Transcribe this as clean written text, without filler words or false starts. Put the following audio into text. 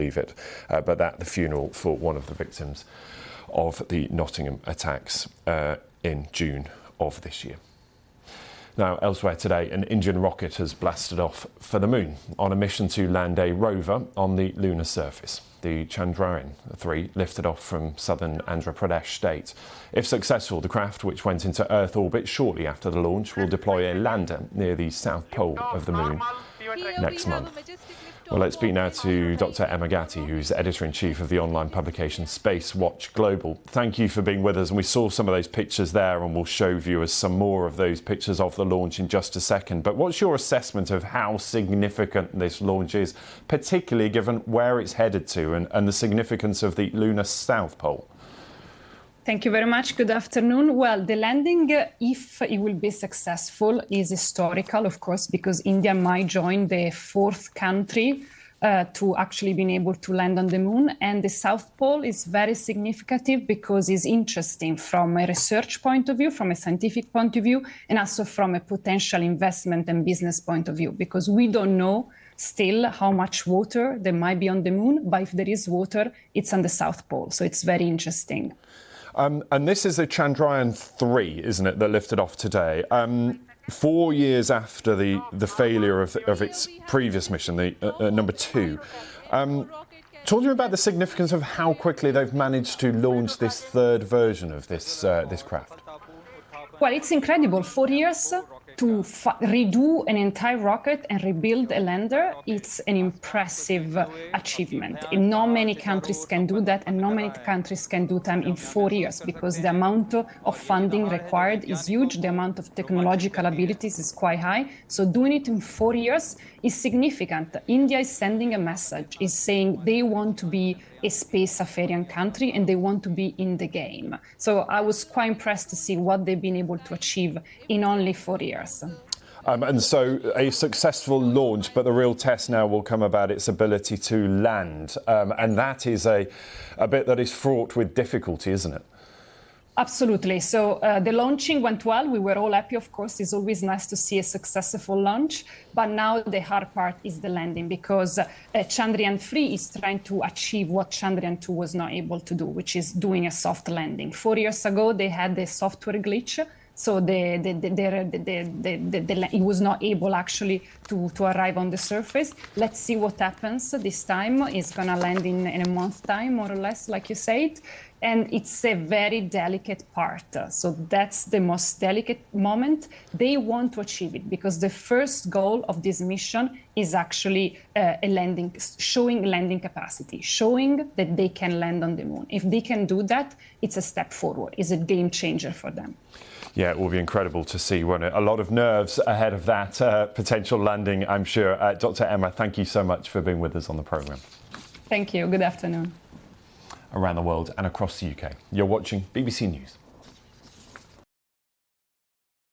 believe it, but the funeral for one of the victims of the Nottingham attacks in June of this year. Now, elsewhere today, an Indian rocket has blasted off for the moon on a mission to land a rover on the lunar surface. The Chandrayaan-3 lifted off from southern Andhra Pradesh state. If successful, the craft, which went into Earth orbit shortly after the launch, will deploy a lander near the south pole of the moon next month. Well, let's speak now to Dr. Emma Gatti, who's editor-in-chief of the online publication Space Watch Global. Thank you for being with us, and we saw some of those pictures there, and we'll show viewers some more of those pictures of the launch in just a second. But what's your assessment of how significant this launch is, particularly given where it's headed to and the significance of the lunar south pole? Thank you very much. Good afternoon. Well, the landing, if it will be successful, is historical, of course, because India might join the fourth country to actually being able to land on the moon. And the South Pole is very significant because it's interesting from a research point of view, from a scientific point of view, and also from a potential investment and business point of view, because we don't know still how much water there might be on the moon, but if there is water, it's on the South Pole. So it's very interesting. And this is the Chandrayaan-3, isn't it, that lifted off today? 4 years after the failure of its previous mission, the number 2. Talk to me about the significance of how quickly they've managed to launch this third version of this craft. Well, it's incredible. 4 years to redo an entire rocket and rebuild a lander, it's an impressive achievement. And not many countries can do that, and not many countries can do that in 4 years, because the amount of funding required is huge, the amount of technological abilities is quite high. So doing it in 4 years is significant. India is sending a message, is saying they want to be a space-faring country and they want to be in the game. So I was quite impressed to see what they've been able to achieve in only 4 years. And so a successful launch, but the real test now will come about its ability to land. And that is a bit that is fraught with difficulty, isn't it? Absolutely. So the launching went well. We were all happy, of course. It's always nice to see a successful launch. But now the hard part is the landing, because Chandrayaan-3 is trying to achieve what Chandrayaan-2 was not able to do, which is doing a soft landing. 4 years ago, they had the software glitch. So it was not able actually to arrive on the surface. Let's see what happens this time. It's going to land in a month's time, more or less, like you said. And it's a very delicate part. So that's the most delicate moment. They want to achieve it because the first goal of this mission is actually showing landing capacity, showing that they can land on the moon. If they can do that, it's a step forward. It's a game changer for them. Yeah, it will be incredible to see, won't it? A lot of nerves ahead of that potential landing, I'm sure. Dr. Emma, thank you so much for being with us on the programme. Thank you. Good afternoon. Around the world and across the UK, you're watching BBC News.